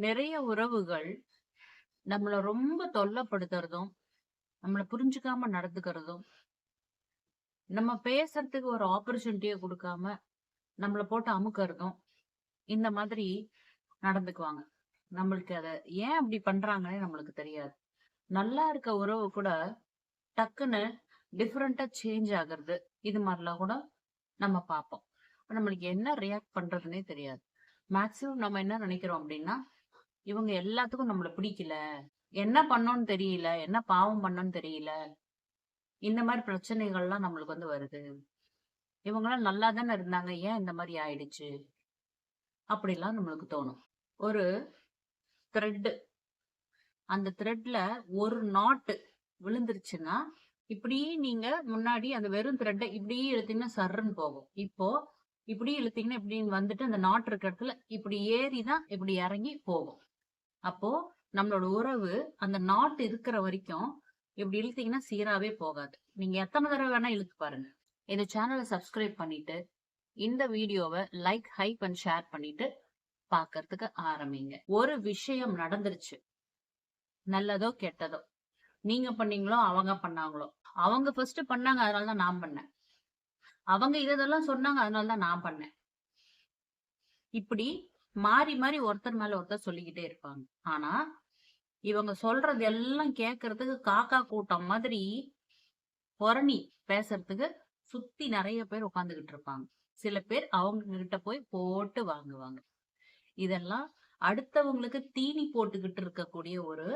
நிறைய உறவுகள் நம்மள ரொம்ப தொல்லப்படுத்துறதும், நம்மள புரிஞ்சுக்காம நடந்துக்கிறதும், நம்ம பேசுறதுக்கு ஒரு ஆப்பர்ச்சுனிட்டிய குடுக்காம, நம்மள போட்டு அமுக்குறதும், இந்த மாதிரி நடந்துக்குவாங்க. நம்மளுக்கு அத ஏன் அப்படி பண்றாங்கன்னே நம்மளுக்கு தெரியாது. நல்லா இருக்க உறவு கூட டக்குன்னு டிஃபரண்டா சேஞ்ச் ஆகுறது, இது மாரிலாம் கூட நம்ம பார்ப்போம். நம்மளுக்கு என்ன ரியாக்ட் பண்றதுன்னே தெரியாது. மேக்ஸிமம் நம்ம என்ன நெனைக்கிறோம் அப்படின்னா, இவங்க எல்லாத்துக்கும் நம்மள பிடிக்கல. என்ன பண்ணோம்னு தெரியல. என்ன பாவம் பண்ணோம்னு தெரியல. இந்த மாரி பிரச்சனைகள்லாம் நம்மளுக்கு வருது. இவங்கலாம் நல்லா தானே இருந்தாங்க. ஏன் இந்த மாரி ஆயிடுச்சு? அப்படிலாம் நம்மளுக்கு தோணும். ஒரு த்ரெட் அந்த த்ரெட்ல ஒரு நாட் விழுந்துருச்சுன்னா, இப்படி நீங்க முன்னாடி அந்த வெறும் த்ரெட்ட இப்படியே இழுத்தீங்கன்னா சர்ருன்னு போகும். இப்போ இப்படி இழுத்தீங்கன்னா இப்படி வந்துட்டு அந்த நாட் இருக்க இடத்துல இப்படி ஏறி தான் இப்படி இறங்கி போகும். அப்போ நம்மளோட உறவு அந்த நாட் இருக்கிற வரைக்கும் இப்படி இழுத்தீங்கன்னா சீராவே போகாது. நீங்க எத்தனை தடவை வேணா இழுத்து பாருங்க. இந்த சேனலை சப்ஸ்கிரைப் பண்ணிட்டு, இந்த வீடியோவை லைக், ஹைப் அண்ட் ஷேர் பண்ணிட்டு பார்க்கறதுக்கு ஆரம்பிங்க. ஒரு விஷயம் நடந்துருச்சு. நல்லதோ, கெட்டதோ. நீங்க பண்ணீங்களோ, அவங்க பண்ணாங்களோ. அவங்க ஃபர்ஸ்ட் பண்ணாங்க. அதனால தான் நான் பண்ணேன். அவங்க இதெல்லாம் சொன்னாங்க. அதனால தான் நான் பண்ணேன். இப்படி மாறி மாறி ஒருத்தர் மேல ஒருத்தர் சொல்லிக்கிட்டே இருப்பாங்க. ஆனா இவங்க சொல்றது எல்லாம் கேட்கறதுக்கு காக்கா கூட்டம் மாதிரி புரணி பேசுறதுக்கு சுத்தி நிறைய பேர் உட்கார்ந்துகிட்டு இருப்பாங்க. சில பேர் அவங்க கிட்ட போய் போட்டு வாங்குவாங்க. இதெல்லாம் அடுத்தவங்களுக்கு தீனி போட்டுக்கிட்டு இருக்கக்கூடிய ஒரு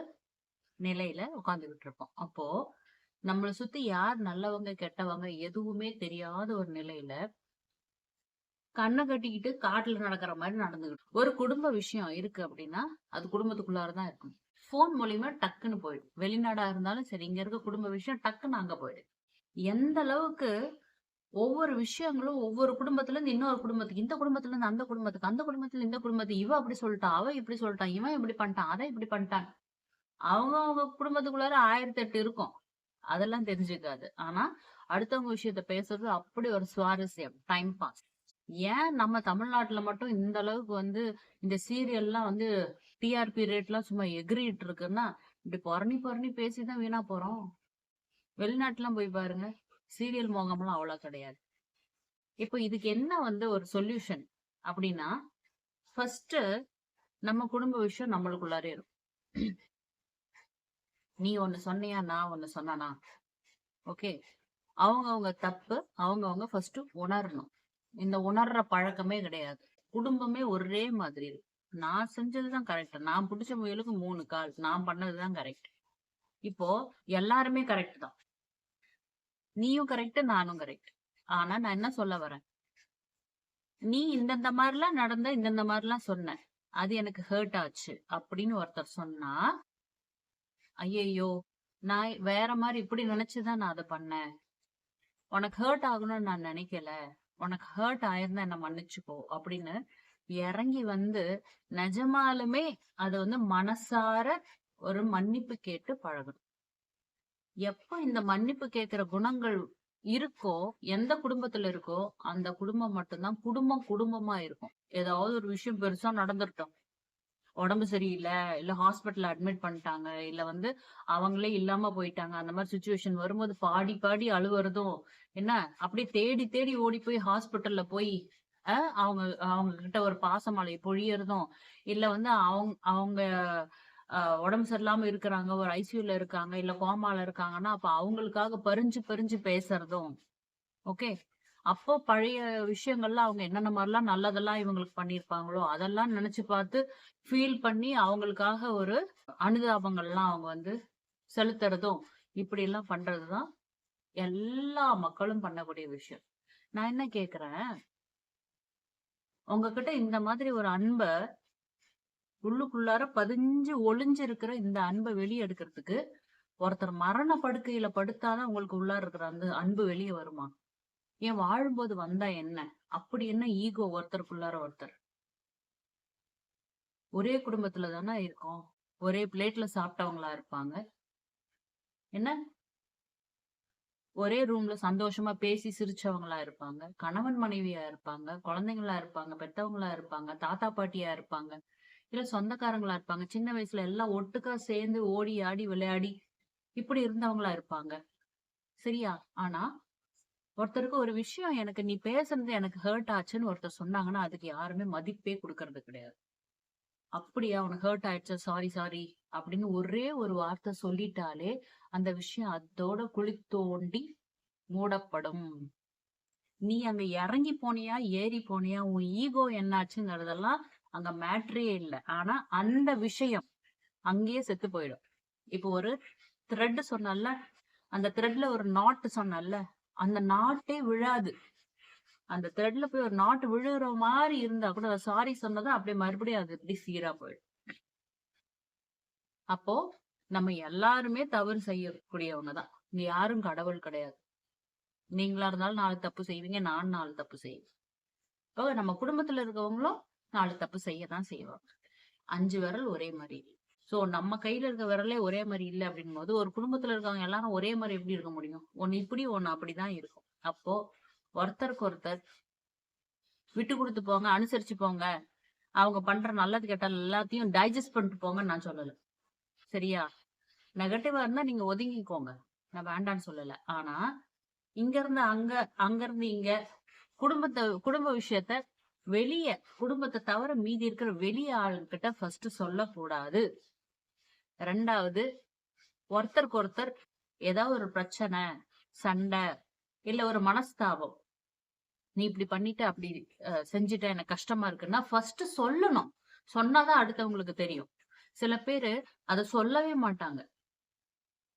நிலையில உட்கார்ந்துகிட்டு இருப்போம். அப்போ நம்மள சுத்தி யார் நல்லவங்க, கெட்டவங்க எதுவுமே தெரியாத ஒரு நிலையில கண்ணை கட்டிக்கிட்டு காட்டுல நடக்கிற மாதிரி நடந்துகிட்டு ஒரு குடும்ப விஷயம் இருக்கு அப்படின்னா அது குடும்பத்துக்குள்ளாரதான் இருக்கும். போன் மூலியமா டக்குன்னு போயிடும். வெளிநாடா இருந்தாலும் சரி, இங்க இருக்க குடும்ப விஷயம் டக்குன்னு அங்க போயிடும். எந்த அளவுக்கு ஒவ்வொரு விஷயங்களும் ஒவ்வொரு குடும்பத்துல இருந்து இன்னொரு குடும்பத்துக்கு, இந்த குடும்பத்துல இருந்து அந்த குடும்பத்துக்கு, அந்த குடும்பத்துல இந்த குடும்பத்துக்கு, இவ அப்படி சொல்லிட்டா, அவ இப்படி சொல்லிட்டான், இவன் இப்படி பண்ணிட்டான், அதை இப்படி பண்ணிட்டான். அவங்க அவங்க குடும்பத்துக்குள்ளார 1008 இருக்கும். அதெல்லாம் தெரிஞ்சுக்காது. ஆனா அடுத்தவங்க விஷயத்த பேசுறது அப்படி ஒரு சுவாரஸ்யம், டைம் பாஸ். ஏன் நம்ம தமிழ்நாட்டுல மட்டும் இந்த அளவுக்கு இந்த சீரியல்லாம் டிஆர்பி ரேட்லாம் சும்மா எகிறிட்டு இருக்குன்னா, இப்படி புரணி புரணி பேசிதான் வீணா போறோம். வெளிநாட்டுலாம் போய் பாருங்க, சீரியல் மோகம்லாம் அவ்வளவு கிடையாது. இப்போ இதுக்கு என்ன ஒரு சொல்யூஷன் அப்படின்னா, ஃபர்ஸ்ட் நம்ம குடும்ப விஷயம் நம்மளுக்குள்ளாரே இருக்கும். நீ ஒண்ணு சொன்னியா, நான் ஒண்ணு சொன்னானா? ஓகே. அவங்கவங்க தப்பு அவங்கவங்க ஃபர்ஸ்ட் உணரணும். இந்த உணர்ற பழக்கமே கிடையாது. குடும்பமே ஒரே மாதிரி இருக்கு. நான் செஞ்சதுதான் கரெக்ட். நான் புடிச்ச முயலுக்கு 3 கால். நான் பண்ணதுதான் கரெக்ட். இப்போ எல்லாருமே கரெக்ட் தான். நீயும் கரெக்ட், நானும் கரெக்ட். ஆனா நான் என்ன சொல்ல வரேன், நீ இந்தந்த மாதிரிலாம் நடந்த, இந்தந்த மாதிரிலாம் சொன்ன, அது எனக்கு ஹர்ட் ஆச்சு அப்படின்னு ஒருத்தர் சொன்னா, ஐயையோ, நான் வேற மாதிரி இப்படி நினைச்சுதான் நான் அதை பண்ணேன். உனக்கு ஹர்ட் ஆகணும்னு நான் நினைக்கல. உனக்கு ஹர்ட் ஆயிருந்தா என்ன மன்னிச்சுக்கோ அப்படின்னு இறங்கி நிஜமாலுமே அது மனசார ஒரு மன்னிப்பு கேட்டு பழகணும். எப்ப இந்த மன்னிப்பு கேட்கிற குணங்கள் இருக்கோ, எந்த குடும்பத்துல இருக்கோ அந்த குடும்பம் மட்டும்தான் குடும்பம் குடும்பமா இருக்கும். ஏதாவது ஒரு விஷயம் பெருசா நடந்துட்டோம், உடம்பு சரியில்லை, இல்ல ஹாஸ்பிட்டல் அட்மிட் பண்ணிட்டாங்க, இல்ல அவங்களே இல்லாம போயிட்டாங்க, அந்த மாதிரி சுச்சுவேஷன் வரும்போது பாடி பாடி அழுவுறதும் என்ன, அப்படியே தேடி தேடி ஓடி போய் ஹாஸ்பிட்டல்ல போய் அவங்க அவங்க கிட்ட ஒரு பாசமழை பொழியறதும், இல்ல அவங்க அவங்க உடம்பு சரியில்லாம இருக்கிறாங்க, ஒரு ஐசியூல இருக்காங்க, இல்ல கோமால இருக்காங்கன்னா அப்ப அவங்களுக்காக பரிஞ்சு பரிஞ்சு பேசுறதும். ஓகே. அப்போ பழைய விஷயங்கள்ல அவங்க என்னென்ன மாதிரிலாம் நல்லதெல்லாம் இவங்களுக்கு பண்ணியிருப்பாங்களோ அதெல்லாம் நினைச்சு பார்த்து ஃபீல் பண்ணி அவங்களுக்காக ஒரு அனுதாபங்கள்லாம் அவங்க செலுத்துறதும், இப்படி எல்லாம் பண்றதுதான் எல்லா மக்களும் பண்ணக்கூடிய விஷயம். நான் என்ன கேக்குறேன், உங்ககிட்ட இந்த மாதிரி ஒரு அன்ப உள்ளுக்குள்ளார பதிஞ்சு ஒளிஞ்சு இருக்கிற இந்த அன்பை வெளியே எடுக்கிறதுக்கு ஒருத்தர் மரண படுக்கையில படுத்தாதான் உங்களுக்கு உள்ளார இருக்கிற அந்த அன்பு வெளியே வருமா? ஏன் வாழும்போது வந்தா என்ன? அப்படி என்ன ஈகோ ஒருத்தருக்குள்ளார ஒருத்தர்? ஒரே குடும்பத்துல தானே இருக்கோம். ஒரே பிளேட்ல சாப்பிட்டவங்களா இருப்பாங்க. என்ன, ஒரே ரூம்ல சந்தோஷமா பேசி சிரிச்சவங்களா இருப்பாங்க. கணவன் மனைவியா இருப்பாங்க. குழந்தைங்களா இருப்பாங்க. பெத்தவங்களா இருப்பாங்க. தாத்தா பாட்டியா இருப்பாங்க. இல்ல சொந்தக்காரங்களா இருப்பாங்க. சின்ன வயசுல எல்லாம் ஒட்டுக்கா சேர்ந்து ஓடி ஆடி விளையாடி இப்படி இருந்தவங்களா இருப்பாங்க. சரியா? ஆனா ஒருத்தருக்கு ஒரு விஷயம் எனக்கு நீ பேசுனது எனக்கு ஹர்ட் ஆச்சுன்னு ஒருத்தர் சொன்னாங்கன்னா, அதுக்கு யாருமே மதிப்பே குடுக்கறது கிடையாது. அப்படியா உனக்கு ஹர்ட் ஆயிடுச்சா? சாரி, சாரி அப்படின்னு ஒரே ஒரு வார்த்தை சொல்லிட்டாலே, அந்த விஷயம் அதோட குழி தோண்டி மூடப்படும். நீ அங்க இறங்கி போனியா? ஏறி போனியா? உன் ஈகோ என்னாச்சுங்கிறதெல்லாம் அங்க மேட்டரே இல்ல. ஆனா அந்த விஷயம் அங்கேயே செத்து போயிடும். இப்போ ஒரு த்ரெட் சொன்னேன்ல, அந்த த்ரெட்ல ஒரு நாட் சொன்னேன்ல, அந்த நாட்டே விழாது. அந்த த்ரெட்ல போய் ஒரு நாட் விழுற மாரி இருந்தா கூட சாரி சொன்னது அப்படியே மறுபடியும் அது இப்படி சீரா போயிடும். அப்போ நம்ம எல்லாருமே தவறு செய்யக்கூடியவங்க தான். இங்க யாரும் கடவுள் கிடையாது. நீங்களா இருந்தாலும் 4 தப்பு செய்வீங்க. நானும் 4 தப்பு செய்வேன். இப்போ நம்ம குடும்பத்துல இருக்கவங்களும் 4 தப்பு செய்யத்தான் செய்வாங்க. 5 விரல் ஒரே மாரி. சோ நம்ம கையில இருக்க விரலே ஒரே மாரி இல்ல அப்படிங்கும்போது, ஒரு குடும்பத்துல இருக்கவங்க எல்லாரும் ஒரே மாரி எப்படி இருக்க முடியும்? ஒண்ணு இப்படி, ஒண்ணு அப்படிதான் இருக்கும். அப்போ ஒருத்தருக்கு ஒருத்தர் விட்டு குடுத்து போங்க, அனுசரிச்சு போங்க. அவங்க பண்ற நல்லது கெட்டது எல்லாத்தையும் டைஜஸ்ட் பண்ணிட்டு போங்கன்னு நான் சொல்லல. சரியா? நெகட்டிவா இருந்தா நீங்க ஒதுங்கிக்கோங்க. நான் வேண்டான்னு சொல்லல. ஆனா, இங்க இருந்து அங்க, அங்க இருந்து இங்க குடும்ப விஷயத்த வெளிய குடும்பத்த தவிர மீதி இருக்கிற வெளிய ஆளுங்கிட்ட ஃபர்ஸ்ட் சொல்லக்கூடாது. 2வது ஒருத்தருக்கு ஒருத்தர் ஏதாவது ஒரு பிரச்சனை, சண்டை, இல்ல ஒரு மனஸ்தாபம். நீ இப்படி பண்ணிட்ட, அப்படி செஞ்சுட்ட, எனக்கு கஷ்டமா இருக்குன்னா ஃபர்ஸ்ட் சொல்லணும். சொன்னாதான் அடுத்தவங்களுக்கு தெரியும். சில பேரு அத சொல்லவே மாட்டாங்க.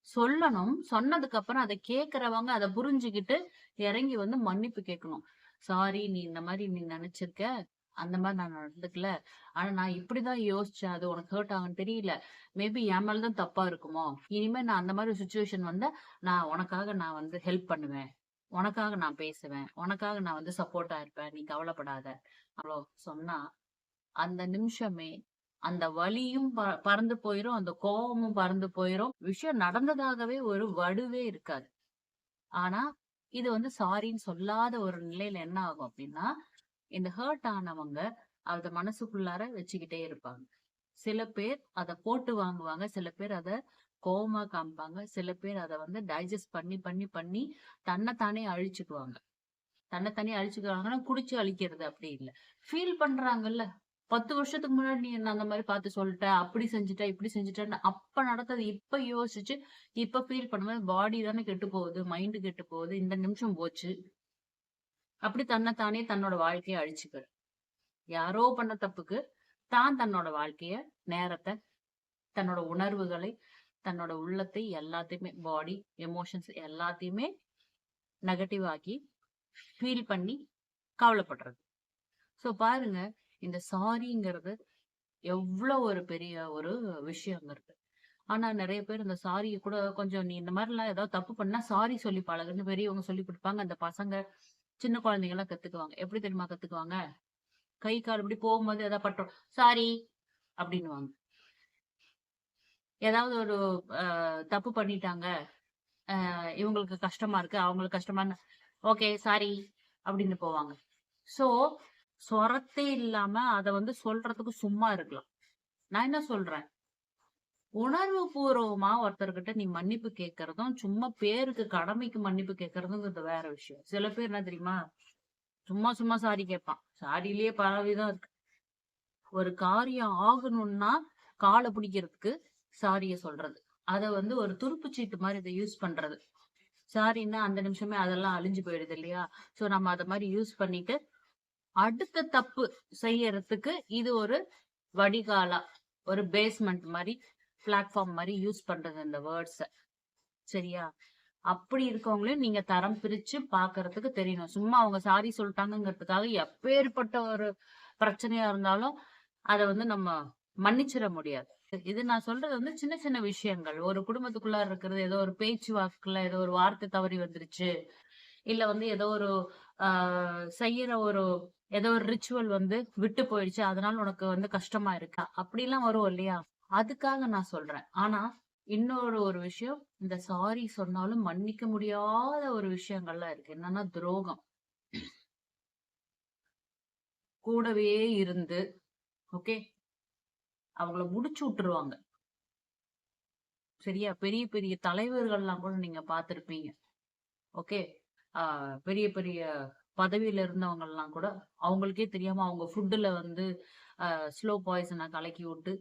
சொல்லணும். சொன்னதுக்கு அப்புறம் அத கேட்கிறவங்க அத புரிஞ்சுகிட்டு இறங்கி வந்து மன்னிப்பு கேட்கணும். சாரி நீ இந்த மாரி நீ நெனச்சிருக்க. அந்த மாரி நான் நடந்துக்கல. ஆனா நான் இப்படிதான் யோசிச்சேன். அது உனக்கு ஹர்ட் ஆகும்னு தெரியல. மேபி என் மேல தான் தப்பா இருக்குமோ? இனிமே நான் அந்த மாரி ஒரு சிச்சுவேஷன் வந்தா, நான் உனக்காக வந்து ஹெல்ப் பண்ணுவேன். உனக்காக நான் பேசுவேன். உனக்காக நான் வந்து சப்போர்ட்டா இருப்பேன். நீ கவலைப்படாத. அவ்ளோ சொன்னா அந்த நிமிஷமே அந்த வலியும் பறந்து போயிரும். அந்த கோவமும் பறந்து போயிரும். விஷயம் நடந்ததாகவே ஒரு வடுவே இருக்காது. ஆனா, இது வந்து சாரின்னு சொல்லாத ஒரு நிலையில என்ன ஆகும் அப்டின்னா, இந்த ஹர்ட் ஆனவங்க அத மனசுக்குள்ளார வச்சுக்கிட்டே இருப்பாங்க. சில பேர் அத போட்டு வாங்குவாங்க. சில பேர் அத கோவமா காமிப்பாங்க. சில பேர் அத வந்து டைஜஸ்ட் பண்ணி தன்ன தானே அழிச்சுக்குவாங்க. தன்ன தானே அழிச்சுக்குவாங்கன்னா, குடிச்சு அழிக்கிறது அப்படி இல்ல. ஃபீல் பண்றாங்கல்ல. 10 வருஷத்துக்கு முன்னாடி நீ என்ன அந்த மாரி பார்த்து சொல்ட்ட, அப்படி செஞ்சுட்ட, இப்படி செஞ்சுட்டன்னு அப்ப நடந்தது இப்ப யோசிச்சு, இப்ப ஃபீல் பண்ணும்போது பாடி தானே கெட்டு போகுது, மைண்ட் கெட்டு போகுது. இந்த நிமிஷம் போச்சு. அப்படி தன்ன தானே தன்னோட வாழ்க்கைய அழிச்சுக்கிறது. யாரோ பண்ண தப்புக்கு தான் தன்னோட வாழ்க்கைய, நேரத்த, தன்னோட உணர்வுகளை, தன்னோட உள்ளத்தை எல்லாத்தையுமே பாடி, எமோஷன்ஸ் எல்லாத்தையுமே நெகட்டிவ் ஆக்கி, ஃபீல் பண்ணி கவலைப்படுறது. சோ பாருங்க, இந்த சாரிங்கிறது எவ்ளோ ஒரு பெரிய ஒரு விஷயங்கிறது. ஆனா நெறைய பேர் இந்த சாரிய கூட கொஞ்சம் நீ இந்த மாரிலாம் ஏதாவது தப்பு பண்ணா சாரி சொல்லி பழகுன்னு பெரியவங்க சொல்லிக் குடுப்பாங்க. அந்த பசங்க, சின்ன குழந்தைங்கலாம் கத்துக்குவாங்க. எப்படி தெரியுமா கத்துக்குவாங்க? கை, கால் இப்படி போகும்போது ஏதாவது பட்டோம். சாரி அப்படின்னுவாங்க. ஏதாவது ஒரு தப்பு பண்ணிட்டாங்க. இவங்களுக்கு கஷ்டமா இருக்கு, அவங்களுக்கு கஷ்டமான்னு, ஓகே சாரி அப்படின்னு போவாங்க. சோ, சொரத்தே இல்லாம அத வந்து சொல்றதுக்கு சும்மா இருக்கலாம். நான் என்ன சொல்றேன்? உணர்வு பூர்வமா ஒருத்தர்கிட்ட நீ மன்னிப்பு கேட்கறதும், சும்மா பேருக்கு கடமைக்கு மன்னிப்பு கேட்கறதுங்கிறது வேற விஷயம். சில பேர் என்ன தெரியுமா? சும்மா சும்மா சாரி கேட்பான். சாரியிலேயே பல விதம் இருக்கு. ஒரு காரியம் ஆகணும்னா, கால பிடிக்கிறதுக்கு சாரிய சொல்றது. அத வந்து ஒரு துருப்பு சீட்டு மாரி இத யூஸ் பண்றது. சாரின்னா அந்த நிமிஷமே அதெல்லாம் அழிஞ்சு போயிடுது இல்லையா? சோ நம்ம அத மாரி யூஸ் பண்ணிட்டு, அடுத்த தப்பு செய்யறதுக்கு இது ஒரு வடிகாலா, ஒரு பேஸ்மெண்ட் மாரி, பிளாட்ஃபார்ம் மாரி யூஸ் பண்றது இந்த வேர்ட்ஸ. சரியா? அப்படி இருக்கவங்களையும் நீங்க தரம் பிரிச்சு பார்க்கறதுக்கு தெரியணும். சும்மா அவங்க சாரி சொல்ட்டாங்கங்கிறதுக்காக எப்பேர்ப்பட்ட ஒரு பிரச்சனையா இருந்தாலும், அத வந்து நம்ம மன்னிச்சிட முடியாது. இது நான் சொல்றது வந்து சின்ன சின்ன விஷயங்கள். ஒரு குடும்பத்துக்குள்ள இருக்கிறது ஏதோ ஒரு பேச்சு வாக்குல ஏதோ ஒரு வார்த்தை தவறி வந்துருச்சு. இல்ல வந்து ஏதோ ஒரு ஆ செய்யற ஒரு ஏதோ ஒரு ரிச்சுவல் வந்து விட்டு போயிடுச்சு. அதனால உனக்கு வந்து கஷ்டமா இருக்கா? அப்படிலாம் வரும் இல்லையா? அதுக்காக நான் சொல்றேன். ஆனா, இன்னொரு ஒரு விஷயம், இந்த சாரி சொன்னாலும் மன்னிக்க முடியாத ஒரு விஷயங்கள்லாம் இருக்கு. என்னன்னா துரோகம். கூடவே இருந்து, ஓகே. அவங்கள முடிச்சு விட்டுருவாங்க. சரியா? பெரிய பெரிய தலைவர்கள்லாம் கூட நீங்க பார்த்திருப்பீங்க. ஓகே. பெரிய பெரிய பதவியில இருந்தவங்கலாம் கூட அவங்களுக்கே தெரியாம அவங்க ஃபுட்டுல வந்து ஸ்லோ பாய்சன கலக்கி விட்டு,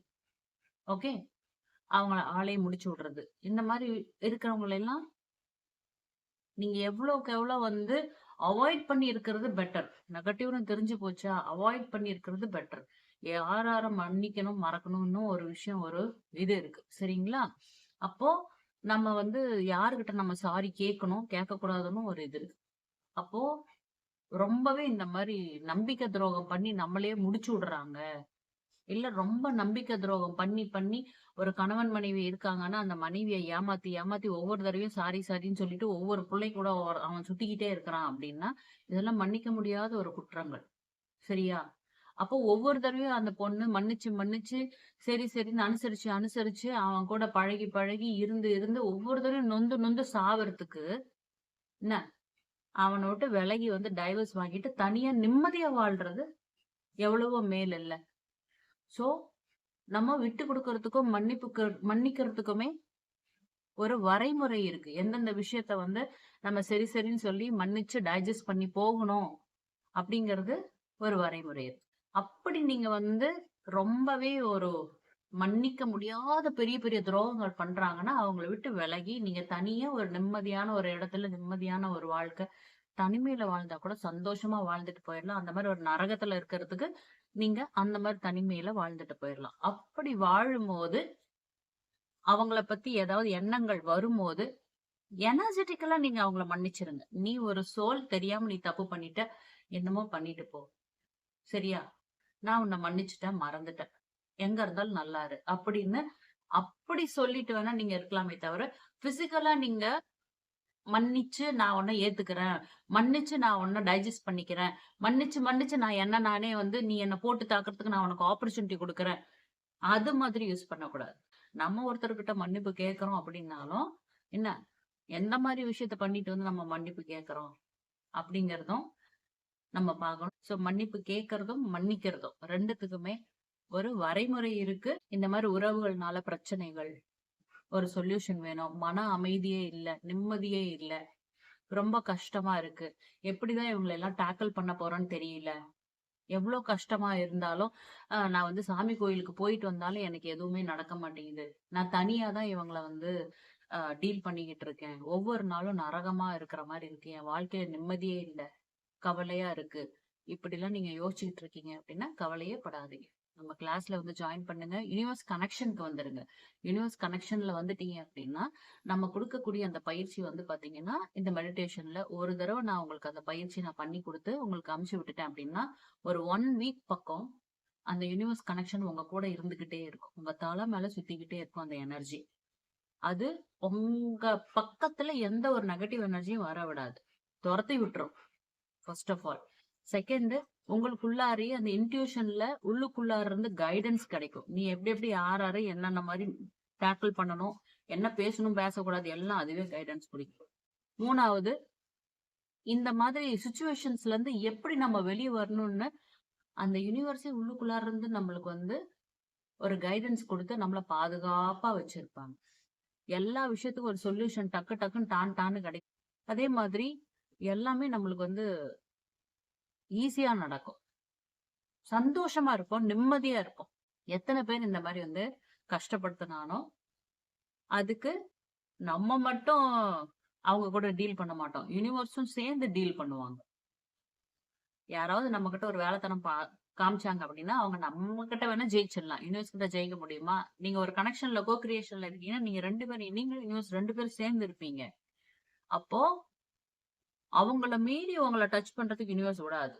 ஓகே. அவங்கள ஆளே முடிச்சு விடுறது. இந்த மாரி இருக்கிறவங்கள எல்லாம் நீங்க எவ்வளவுக்கு எவ்வளோ வந்து அவாய்ட் பண்ணி இருக்கிறது பெட்டர். நெகட்டிவ்னு தெரிஞ்சு போச்சா, அவாய்ட் பண்ணி இருக்கிறது பெட்டர். யார் யார மன்னிக்கணும், மறக்கணும்னு ஒரு விஷயம் ஒரு இது இருக்கு. சரிங்களா? அப்போ நம்ம வந்து யார்கிட்ட நம்ம சாரி கேட்கணும், கேட்கக்கூடாதுன்னு ஒரு இது இருக்கு. அப்போ ரொம்பவே இந்த மாரி நம்பிக்கை துரோகம் பண்ணி நம்மளையே முடிச்சு விடுறாங்க. இல்ல ரொம்ப நம்பிக்கை துரோகம் பண்ணி, பண்ணி ஒரு கணவன் மனைவி இருக்காங்கன்னா, அந்த மனைவிய ஏமாத்தி, ஏமாத்தி ஒவ்வொரு தடவையும் சாரி, சாரின்னு சொல்லிட்டு ஒவ்வொரு புள்ளை கூட அவன் சுத்திக்கிட்டே இருக்கிறான் அப்படின்னா, இதெல்லாம் மன்னிக்க முடியாத ஒரு குற்றங்கள். சரியா? அப்போ ஒவ்வொரு தடவையும் அந்த பொண்ணு மன்னிச்சு, மன்னிச்சு சரி, சரின்னு அனுசரிச்சு, அனுசரிச்சு அவன் கூட பழகி, பழகி இருந்து, இருந்து ஒவ்வொரு தடவையும் நொந்து, நொந்து சாவறதுக்கு என்ன அவன விட்டு விலகி வந்து டைவர்ஸ் வாங்கிட்டு தனியா நிம்மதியா வாழ்றது எவ்வளவோ மேல் இல்ல. சோ நம்ம விட்டு குடுக்கறதுக்கும், மன்னிக்கிறதுக்குமே ஒரு வரைமுறை இருக்கு. எந்தெந்த விஷயத்த வந்து நம்ம சரி, சரின்னு சொல்லி மன்னிச்சு டைஜஸ்ட் பண்ணி போகணும் அப்படிங்கிறது ஒரு வரைமுறை இருக்கு. அப்படி நீங்க வந்து ரொம்பவே ஒரு மன்னிக்க முடியாத பெரிய, பெரிய துரோகங்கள் பண்றாங்கன்னா, அவங்கள விட்டு விலகி நீங்க தனியா ஒரு நிம்மதியான ஒரு இடத்துல நிம்மதியான ஒரு வாழ்க்கை, தனிமையில வாழ்ந்தா கூட சந்தோஷமா வாழ்ந்துட்டு போயிரலாம். அந்த மாரி ஒரு நரகத்துல இருக்கிறதுக்கு, நீங்க அந்த மாரி தனிமையில வாழ்ந்துட்டு போயிரலாம். அப்படி வாழும்போது அவங்கள பத்தி ஏதாவது எண்ணங்கள் வரும்போது, எனர்ஜெட்டிக்கலா நீங்க அவங்கள மன்னிச்சிருங்க. நீ ஒரு சோல் தெரியாம நீ தப்பு பண்ணிட்ட. என்னமோ பண்ணிட்டு போ. சரியா? நான் உன்ன மன்னிச்சுட்டேன், மறந்துட்டேன். எங்க இருந்தாலும் நல்லா இரு. அப்படின்னு அப்படி சொல்லிட்டு வேணா நீங்க இருக்கலாமே தவிர, பிசிக்கலா நீங்க மன்னிச்சு நான் உன்ன ஏத்துக்கிறேன். மன்னிச்சு நான் உன்ன டைஜஸ்ட் பண்ணிக்கிறேன். மன்னிச்சு, மன்னிச்சு நான் என்ன நானே வந்து நீ என்ன போட்டு தாக்குறதுக்கு நான் உனக்கு ஆப்பர்ச்சுனிட்டி குடுக்குறேன். அது மாதிரி யூஸ் பண்ணக்கூடாது. நம்ம ஒருத்தர்கிட்ட மன்னிப்பு கேட்கிறோம் அப்படின்னாலும், என்ன எந்த மாரி விஷயத்த பண்ணிட்டு வந்து நம்ம மன்னிப்பு கேட்கிறோம் அப்படிங்கிறதும் நம்ம பார்க்கணும். சோ மன்னிப்பு கேட்கிறதும், மன்னிக்கிறதும் 2த்துக்குமே ஒரு வரைமுறை இருக்கு. இந்த மாரி உறவுகள்னால பிரச்சனைகள், ஒரு சொல்யூஷன் வேணும். மன அமைதியே இல்ல, நிம்மதியே இல்ல. ரொம்ப கஷ்டமா இருக்கு. எப்படிதான் இவங்கள எல்லாம் டேக்கிள் பண்ண போறோம்ன்னு தெரியல. எவ்ளோ கஷ்டமா இருந்தாலும், நான் வந்து சாமி கோயிலுக்கு போயிட்டு வந்தாலும் எனக்கு எதுவுமே நடக்க மாட்டேங்குது. நான் தனியா தான் இவங்கள வந்து டீல் பண்ணிக்கிட்டு இருக்கேன். ஒவ்வொரு நாளும் நரகமா இருக்கிற மாரி இருக்கு. என் வாழ்க்கையில நிம்மதியே இல்ல. கவலையா இருக்கு. இப்படிலாம் நீங்க யோசிச்சுட்டு இருக்கீங்க அப்படின்னா, கவலையே படாதீங்க. நம்ம கிளாஸ்ல வந்து ஜாயின் பண்ணுங்க. யுனிவர்ஸ் கனெக்ஷன்க்கு வந்துருங்க. யுனிவர்ஸ் கனெக்ஷன்ல வந்துட்டீங்க அப்படின்னா, நம்ம குடுக்கக்கூடிய அந்த பயிற்சி வந்து பாத்தீங்கன்னா, இந்த மெடிடேஷன்ல ஒரு தடவ நான் உங்களுக்கு அந்த பயிற்சி நான் பண்ணி குடுத்து, உங்களுக்கு அனுப்பிச்சு விட்டுட்டேன் அப்படின்னா, ஒரு 1 வீக் பக்கம் அந்த யுனிவர்ஸ் கனெக்ஷன் உங்க கூட இருந்துகிட்டே இருக்கும். உங்க தல மேல சுத்திக்கிட்டே இருக்கும் அந்த எனர்ஜி. அது உங்க பக்கத்துல எந்த ஒரு நெகட்டிவ் எனர்ஜியும் வர விடாது. தொரத்தி விட்டுரும். First of all. செகண்ட் உங்களுக்குள்ளாரயே அந்த இன்ட்யூஷன்ல உள்ளுக்குள்ளார இருந்து கைடன்ஸ் கிடைக்கும். நீ எப்படி எப்படி யார் யார என்னென்ன மாரி டேக்கிள் பண்ணணும், என்ன பேசணும், பேசக்கூடாது எல்லாம் அதுவே கைடன்ஸ் குடுக்கும். 3வது இந்த மாதிரி சிச்சுவேஷன்ஸ்ல இருந்து எப்படி நம்ம வெளிய வரணும்னு அந்த யுனிவர்ஸே உள்ளுக்குள்ளார இருந்து நம்மளுக்கு வந்து ஒரு கைடன்ஸ் குடுத்து நம்மள பாதுகாப்பா வச்சிருப்பாங்க. எல்லா விஷயத்துக்கும் ஒரு சொல்யூஷன் டக்கு டக்குன்னு டான் டான்னு கிடைக்கும். அதே மாதிரி எல்லாமே நம்மளுக்கு வந்து ஈஸியா நடக்கும். சந்தோஷமா இருப்போம். நிம்மதியா இருப்போம். எத்தன பேர் இந்த மாரி வந்து கஷ்டப்படுத்துனானோ, அதுக்கு நம்ம மட்டும் அவங்க கூட டீல் பண்ண மாட்டோம். யுனிவர்ஸும் சேர்ந்து டீல் பண்ணுவாங்க. யாராவது நம்மகிட்ட ஒரு வேலைத்தனம் காமிச்சாங்க அப்படின்னா, அவங்க நம்மகிட்ட வேணா ஜெயிச்சிடலாம். யுனிவர்ஸ் கிட்ட ஜெயிக்க முடியுமா? நீங்க ஒரு கனெக்ஷன்ல கிரியேஷன்ல இருக்கீங்கன்னா, நீங்க 2 பேரும் நீங்களும் யுனிவர்ஸ் 2 பேரும் சேர்ந்து இருப்பீங்க. அப்போ அவங்கள மீறி உங்கள டச் பண்றதுக்கு யுனிவர்ஸ் விடாது.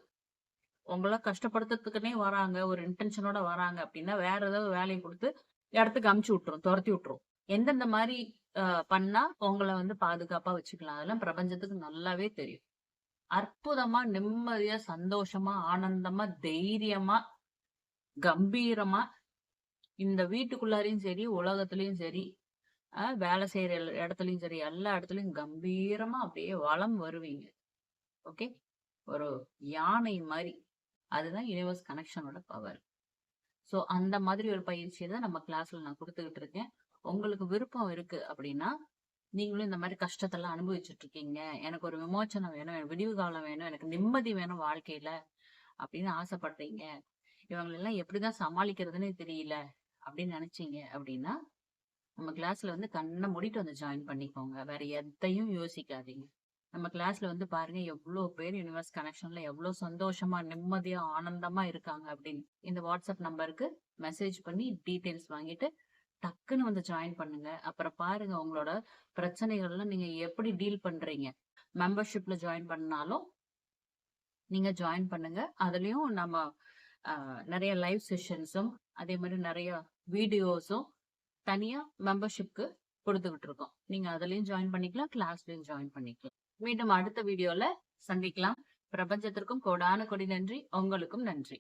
உங்கள கஷ்டப்படுத்துறதுக்குன்னே வராங்க, ஒரு இன்டென்ஷனோட வராங்க அப்படின்னா, வேற ஏதாவது வேலைய குடுத்து இடத்துக்கு அனுப்பிச்சு விட்டுரும். தொரத்தி விட்டுரும். எந்தெந்த மாரி பண்ணா உங்கள வந்து பாதுகாப்பா வச்சுக்கலாம். அதெல்லாம் பிரபஞ்சத்துக்கு நல்லாவே தெரியும். அற்புதமா, நிம்மதியா, சந்தோஷமா, ஆனந்தமா, தைரியமா, கம்பீரமா இந்த வீட்டுக்குள்ளாரையும் சரி, உலகத்திலயும் சரி, வேலை செய்யற இடத்துலயும் சரி, எல்லா இடத்துலயும் கம்பீரமா அப்படியே வலம் வருவீங்க. ஓகே. ஒரு யானை மாரி. அதுதான் யுனிவர்ஸ் கனெக்ஷனோட பவர். சோ அந்த மாதிரி ஒரு பயிற்சியை தான் நம்ம கிளாஸ்ல நான் கொடுத்துக்கிட்டு இருக்கேன். உங்களுக்கு விருப்பம் இருக்கு அப்படின்னா, நீங்களும் இந்த மாதிரி கஷ்டத்தெல்லாம் அனுபவிச்சுட்டு இருக்கீங்க. எனக்கு ஒரு விமோச்சனம் வேணும், எனக்கு விடிவு காலம் வேணும், எனக்கு நிம்மதி வேணும் வாழ்க்கையில அப்படின்னு ஆசைப்படுறீங்க. இவங்களெல்லாம் எப்படிதான் சமாளிக்கிறதுன்னு தெரியல அப்படின்னு நினைச்சீங்க அப்படின்னா, நம்ம கிளாஸ்ல வந்து கண்ணை மூடிட்டு வந்து ஜாயின் பண்ணிக்கோங்க. வேற எதையும் யோசிக்காதீங்க. நம்ம கிளாஸ்ல வந்து பாருங்க எவ்வளவு பேர் யூனிவர்ஸ் கனெக்ஷன்ல எவ்வளவு சந்தோஷமா, நிம்மதியா, ஆனந்தமா இருக்காங்க அப்படின்னு. இந்த வாட்ஸ்அப் நம்பருக்கு மெசேஜ் பண்ணி டீடைல்ஸ் வாங்கிட்டு டக்குன்னு வந்து ஜாயின் பண்ணுங்க. அப்புறம் பாருங்க உங்களோட பிரச்சனைகள்லாம் நீங்க எப்படி டீல் பண்றீங்க. மெம்பர்ஷிப்ல ஜாயின் பண்ணாலும் நீங்க ஜாயின் பண்ணுங்க. அதுலயும் நம்ம நிறைய லைவ் செஷன்ஸும் அதே மாதிரி நிறைய வீடியோஸும் தனியா மெம்பர்ஷிப்க்கு கொடுத்துக்கிட்டு இருக்கோம். நீங்க அதுலயும் ஜாயின் பண்ணிக்கலாம், கிளாஸ்லயும் ஜாயின் பண்ணிக்கலாம். மீண்டும் அடுத்த வீடியோல சந்திக்கலாம். பிரபஞ்சத்திற்கும் கோடான கொடி நன்றி. உங்களுக்கும் நன்றி.